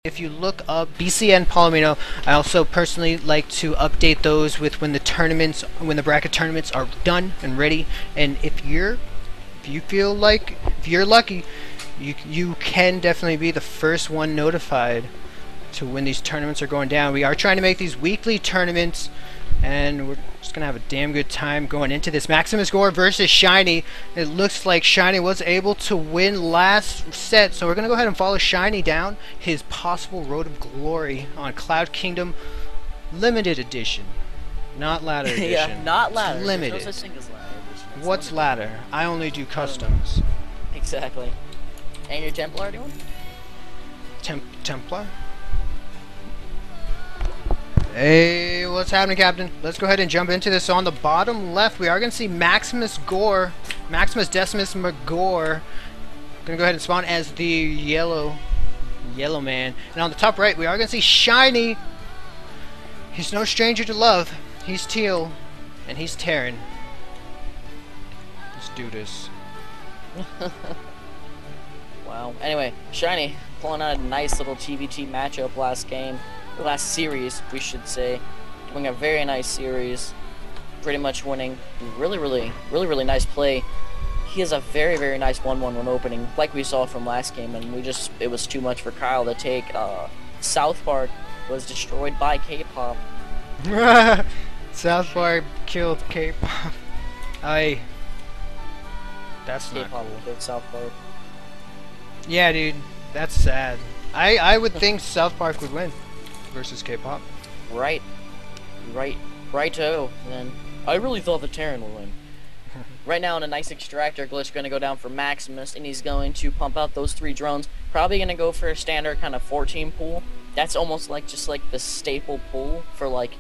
If you look up BCN Palomino, I also personally like to update those with when the bracket tournaments are done and ready. And if you're lucky, you can definitely be the first one notified to when these tournaments are going down. We are trying to make these weekly tournaments, and we're just gonna have a damn good time going into this. MaximusGore versus Shiny. It looks like Shiny was able to win last set, so we're gonna go ahead and follow Shiny down his possible road of glory on Cloud Kingdom Limited Edition, not Ladder Edition. Yeah, not ladder. It's limited. There's no such thing as ladder edition. It's What's limited. ladder? I only do customs. Exactly. And your Templar doing? Templar? Hey, what's happening, Captain? Let's go ahead and jump into this. So on the bottom left, we are going to see MaximusGore, Maximus Decimus McGore. Going to go ahead and spawn as the yellow man. And on the top right, we are going to see Shiny. He's no stranger to love. He's teal, and he's Terran. Let's do this. Wow. Anyway, Shiny pulling out a nice little TVT matchup last series, we should say. Doing a very nice series. Pretty much winning. Really nice play. He has a very nice 1-1-1 opening, like we saw from last game, and it was too much for Kyle to take. South Park was destroyed by K-pop. South Park killed K-pop. That's not K-pop cool. killed South Park. Yeah, dude, that's sad. I would think South Park would win versus K-pop. Righto. Then I really thought the Terran would win. Right now, in a nice extractor glitch, going to go down for Maximus, and he's going to pump out those 3 drones. Probably going to go for a standard kind of 14 pool. That's almost like just like the staple pool for like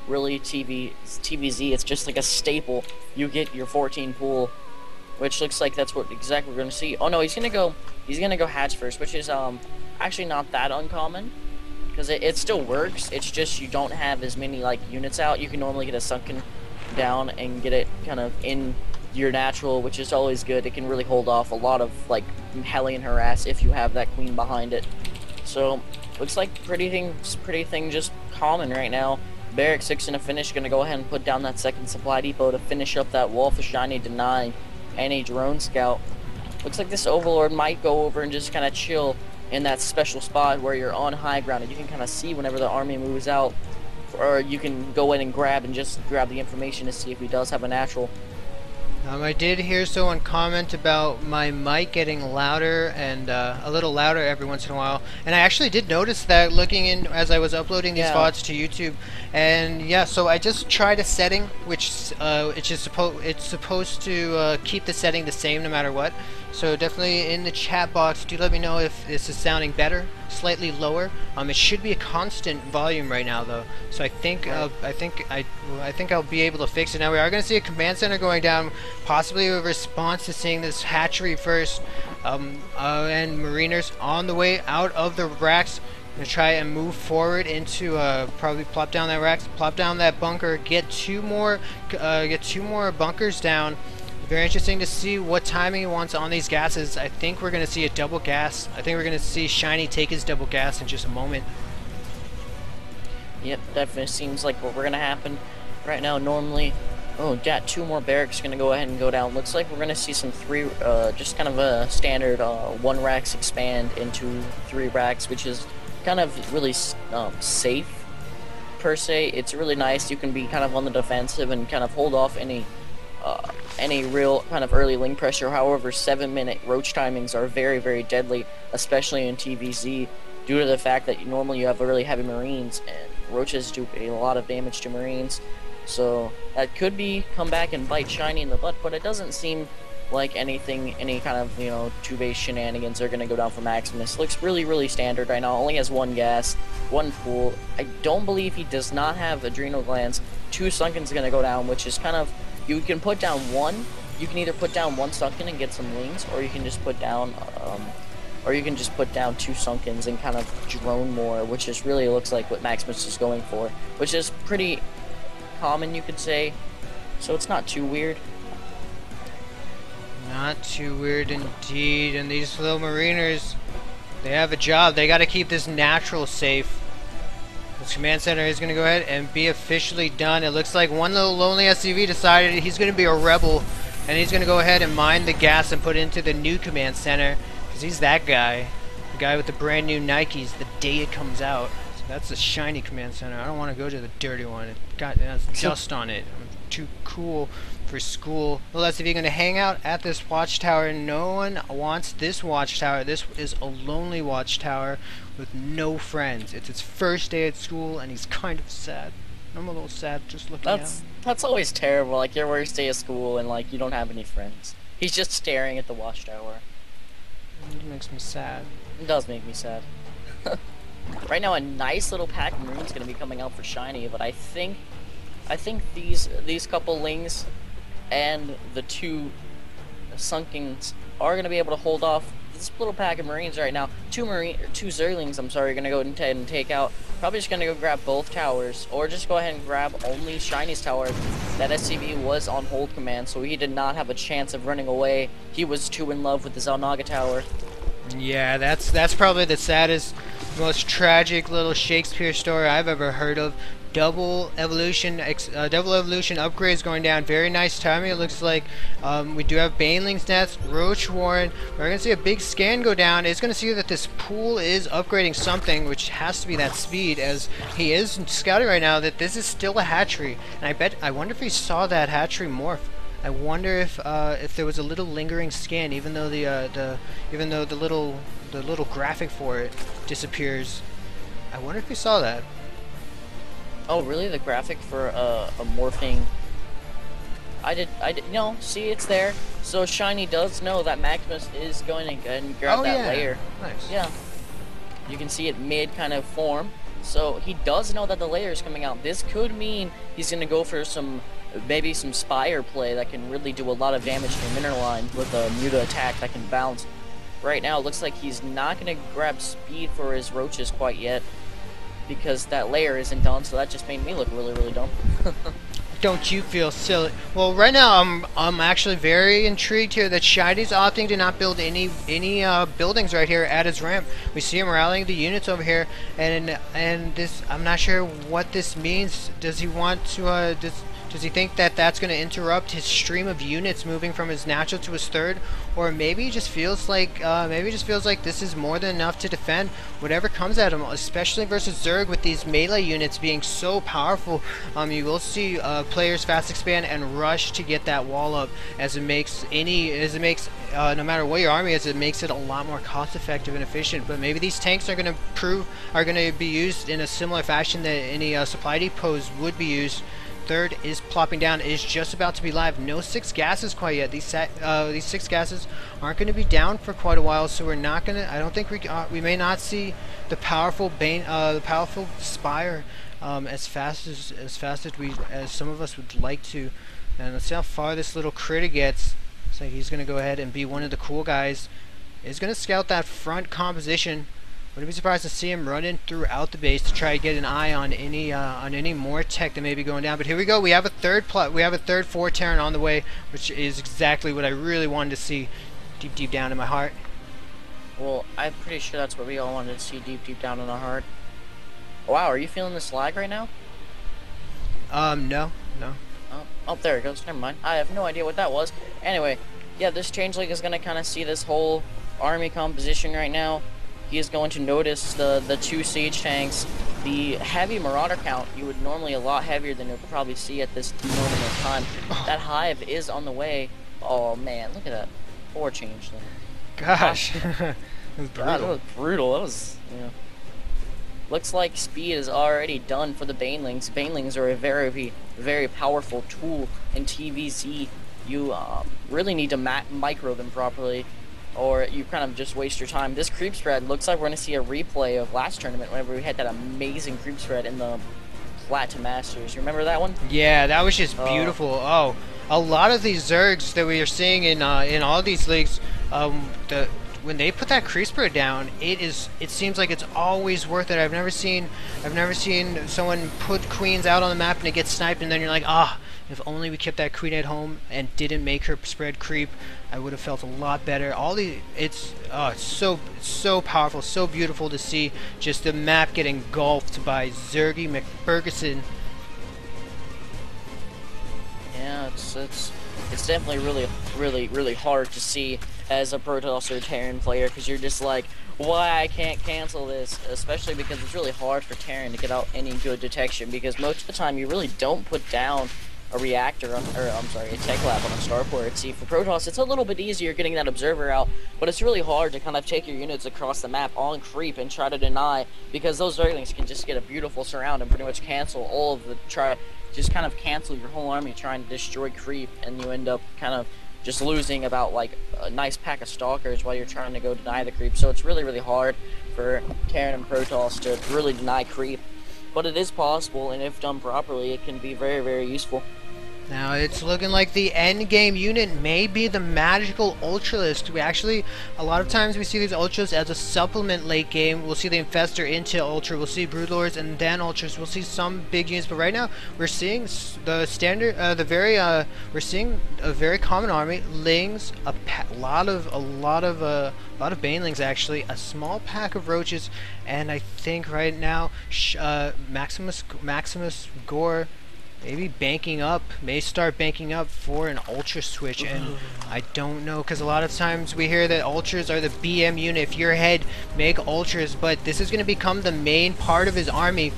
really TVZ. It's just like a staple. You get your 14 pool, which looks like that's what exactly we're going to see. Oh no, he's gonna go hatch first, which is actually not that uncommon, because it still works. It's just you don't have as many like units out. You can normally get a sunken down and get it kind of in your natural, which is always good. It can really hold off a lot of like Hellion harass if you have that queen behind it. So looks like pretty thing just common right now. Barrack 6 in a finish, gonna go ahead and put down that second supply depot to finish up that wall for Shiny, denying any drone scout. Looks like this Overlord might go over and just kind of chill in that special spot where you're on high ground and you can kind of see whenever the army moves out, or you can go in and grab the information to see if he does have a natural. I did hear someone comment about my mic getting louder and a little louder every once in a while, and I actually did notice that looking in as I was uploading these VODs to YouTube. And yeah, so I just tried a setting which it's supposed to keep the setting the same no matter what. So definitely in the chat box, do let me know if this is sounding better, slightly lower. It should be a constant volume right now though, so I think I'll be able to fix it. Now we are going to see a command center going down, possibly a response to seeing this hatchery first, and mariners on the way out of the racks. Gonna try and move forward into probably plop down that racks, plop down that bunker, get two more bunkers down. Very interesting to see what timing he wants on these gases. I think we're going to see a double gas. I think we're going to see Shiny take his double gas in just a moment. Yep, definitely seems like what we're going to happen right now. Normally, oh, yeah, 2 more barracks going to go ahead and go down. Looks like we're going to see some just kind of a standard 1 racks expand into 3 racks, which is kind of really safe per se. It's really nice. You can be kind of on the defensive and kind of hold off any real kind of early link pressure. However, 7-minute roach timings are very deadly, especially in TVZ, due to the fact that normally you have really heavy marines, and roaches do a lot of damage to marines. So that could come back and bite Shiny in the butt, but it doesn't seem like any kind of 2-base shenanigans are going to go down for Maximus. Looks really standard right now. Only has 1 gas, 1 pool. I don't believe he does not have adrenal glands. 2 sunken's going to go down, which is kind of, you can put down 1. You can either put down 1 sunken and get some wings, or you can just put down 2 sunkens and kind of drone more, which is really looks like what Maximus is going for, which is pretty common, you could say. So it's not too weird. Not too weird indeed. And these little mariners They have a job. They got to keep this natural safe. This command center is going to go ahead and be officially done. It looks like one little lonely SCV decided he's going to be a rebel, and he's going to go ahead and mine the gas and put it into the new command center, because he's that guy. The guy with the brand new Nikes the day it comes out. So that's the shiny command center. I don't want to go to the dirty one. It has dust on it. I'm too cool for school. Well, that's if you're going to hang out at this watchtower. No one wants this watchtower. This is a lonely watchtower with no friends. It's his first day at school, and he's kind of sad. I'm a little sad just looking at him. That's always terrible. Like your worst day of school, and like you don't have any friends. He's just staring at the watchtower. It makes me sad. It does make me sad. Right now, a nice little pack of Marines going to be coming out for shiny, but I think these couple Lings and the two Sunkens are going to be able to hold off this little pack of Marines right now. Two Zerlings, I'm sorry, are going to go ahead and take out. Probably just going to go grab both towers, or just go ahead and grab only Shiny's tower. That SCV was on hold command, so he did not have a chance of running away. He was too in love with the Zalnaga tower. Yeah, that's probably the saddest, most tragic little Shakespeare story I've ever heard of. Double evolution upgrades going down. Very nice timing. It looks like we do have Baneling's Nest, Roach Warren. We're going to see a big scan go down. It's going to see that this pool is upgrading something, which has to be that speed, as he is scouting right now that this is still a hatchery. And I wonder if he saw that hatchery morph. I wonder if there was a little lingering scan, even though the little graphic for it disappears. I wonder if he saw that. Oh, really? The graphic for a morphing? I did. No, see, it's there. So Shiny does know that Maximus is going to go ahead and grab that layer. Nice. Yeah. You can see it mid kind of form. So he does know that the layer is coming out. This could mean he's going to go for maybe some Spire play that can really do a lot of damage to your mineral line with a Muta attack that can bounce. Right now, it looks like he's not going to grab speed for his roaches quite yet, because that layer isn't done, so that just made me look really, really dumb. Don't you feel silly? Well, right now I'm actually very intrigued here that Shiny's opting to not build any buildings right here at his ramp. We see him rallying the units over here, and this, I'm not sure what this means. Does he want to does he think that that's going to interrupt his stream of units moving from his natural to his third, or maybe he just feels like this is more than enough to defend whatever comes at him, especially versus Zerg with these melee units being so powerful. You will see players fast expand and rush to get that wall up, as it makes no matter what your army is, it makes it a lot more cost effective and efficient. But maybe these tanks are going to be used in a similar fashion that any supply depots would be used. Third is plopping down, is just about to be live. No 6 gases quite yet. These 6 gases aren't going to be down for quite a while, so we're not going to. I don't think we may not see the powerful Spire as fast as some of us would like to. And let's see how far this little critter gets. So he's going to go ahead and be one of the cool guys. He's going to scout that front composition. Wouldn't be surprised to see him running throughout the base to try to get an eye on any more tech that may be going down. But here we go. We have a third 4 Terran on the way, which is exactly what I really wanted to see deep down in my heart. Well, I'm pretty sure that's what we all wanted to see deep down in our heart. Wow, are you feeling this lag right now? No. Oh, there it goes. Never mind. I have no idea what that was. Anyway, yeah, this changeling is gonna kind of see this whole army composition right now. He is going to notice the 2 siege tanks, the heavy marauder count. You would normally a lot heavier than you'll probably see at this moment in time. That hive is on the way. Oh man, look at that. 4 changeling. Gosh, that was brutal. God, that was brutal. That was, yeah. Looks like speed is already done for the Banelings. Banelings are a very, very powerful tool in TVZ. You really need to micro them properly, or you kind of just waste your time. This creep spread looks like we're going to see a replay of last tournament whenever we had that amazing creep spread in the Plat to Masters. You remember that one? Yeah, that was just beautiful. Oh, a lot of these Zergs that we are seeing in all these leagues, when they put that creep spread down, it seems like it's always worth it. I've never seen someone put queens out on the map and it gets sniped, and then you're like, If only we kept that Queen at home and didn't make her spread creep, I would have felt a lot better. It's so powerful, so beautiful to see just the map getting engulfed by Zergy McFerguson. Yeah, it's definitely really hard to see as a Protoss or Terran player, because you're just like, why I can't cancel this, especially because it's really hard for Terran to get out any good detection, because most of the time you really don't put down a reactor on, or I'm sorry, a tech lab on a starport. See, for Protoss it's a little bit easier getting that observer out, but it's really hard to kind of take your units across the map on creep and try to deny, because those Zerglings can just get a beautiful surround and pretty much cancel all of the just kind of cancel your whole army trying to destroy creep, and you end up kind of just losing about like a nice pack of stalkers while you're trying to go deny the creep. So it's really hard for Terran and Protoss to really deny creep, but it is possible, and if done properly it can be very useful. Now it's looking like the end game unit may be the magical Ultralisk. We actually, a lot of times we see these Ultras as a supplement late game. We'll see the Infestor into Ultra, we'll see Broodlords and then Ultras, we'll see some big units, but right now we're seeing the standard, we're seeing a very common army, Lings, a lot of Banelings actually, a small pack of Roaches, and I think right now MaximusGore may start banking up for an Ultra switch, and I don't know, because a lot of times we hear that Ultras are the BM unit. If you're ahead, make Ultras, but this is going to become the main part of his army,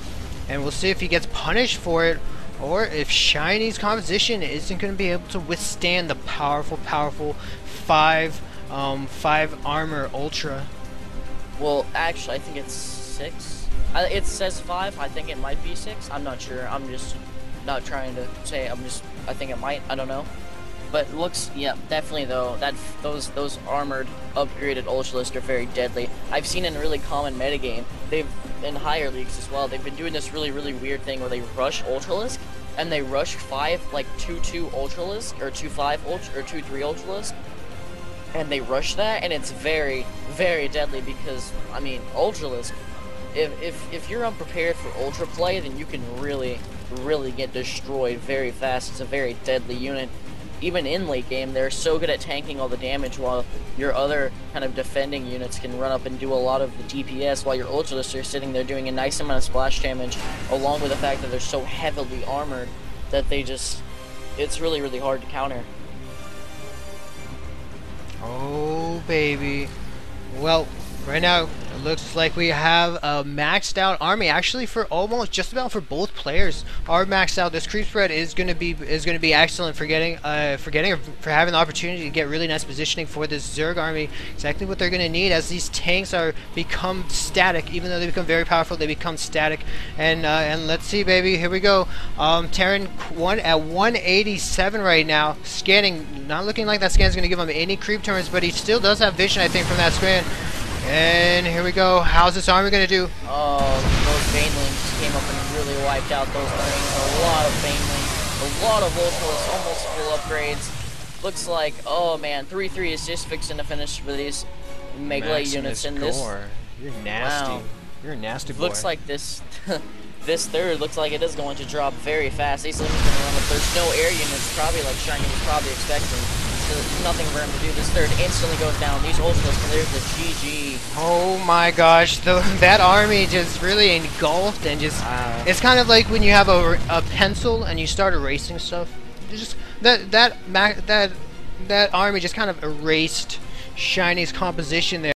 and we'll see if he gets punished for it, or if Shiny's composition isn't going to be able to withstand the powerful 5 armor Ultra. Well, actually, I think it's 6. It says 5. I think it might be 6. I'm not sure. I'm just not trying to say. I think it might. I don't know. But looks, yeah, definitely though. Those armored, upgraded Ultralisk are very deadly. I've seen in a really common metagame. They've in higher leagues as well. They've been doing this really weird thing where they rush Ultralisk, and they rush 5 like 2/2 Ultralisk or 2/5 Ultra or 2/3 Ultralisk. And they rush that, and it's very deadly, because I mean, Ultralisk, if you're unprepared for Ultra play, then you can really get destroyed very fast. It's a very deadly unit. Even in late game, they're so good at tanking all the damage, while your other kind of defending units can run up and do a lot of the DPS, while your Ultralisks are sitting there doing a nice amount of splash damage, along with the fact that they're so heavily armored that it's really hard to counter. Oh baby. Well, right now it looks like we have a maxed out army, actually, for almost just about for both players are maxed out. This creep spread is going to be excellent for having the opportunity to get really nice positioning for this Zerg army. Exactly what they're going to need, as these tanks become static. Even though they become very powerful, they become static. And let's see, baby, here we go. Terran at 187 right now, scanning. Not looking like that scan is going to give him any creep turns, but he still does have vision, I think, from that scan. And here we go. How's this army gonna do? Oh, those Banelings came up and really wiped out those things. A lot of Banelings, a lot of Ultras, almost full upgrades. Looks like, oh man, 3-3 is just fixing to finish for these melee units in this. You're nasty. Wow. You're a nasty boy. Looks like this this third looks like it is going to drop very fast. These Lings are gonna run up. There's no air units, probably like Shiny was probably expecting. There's nothing for him to do. This third instantly goes down. These Ultras, and there's the GG. Oh my gosh, that army just really engulfed, and just it's kind of like when you have a pencil and you start erasing stuff. Just that army just kind of erased Shiny's composition there.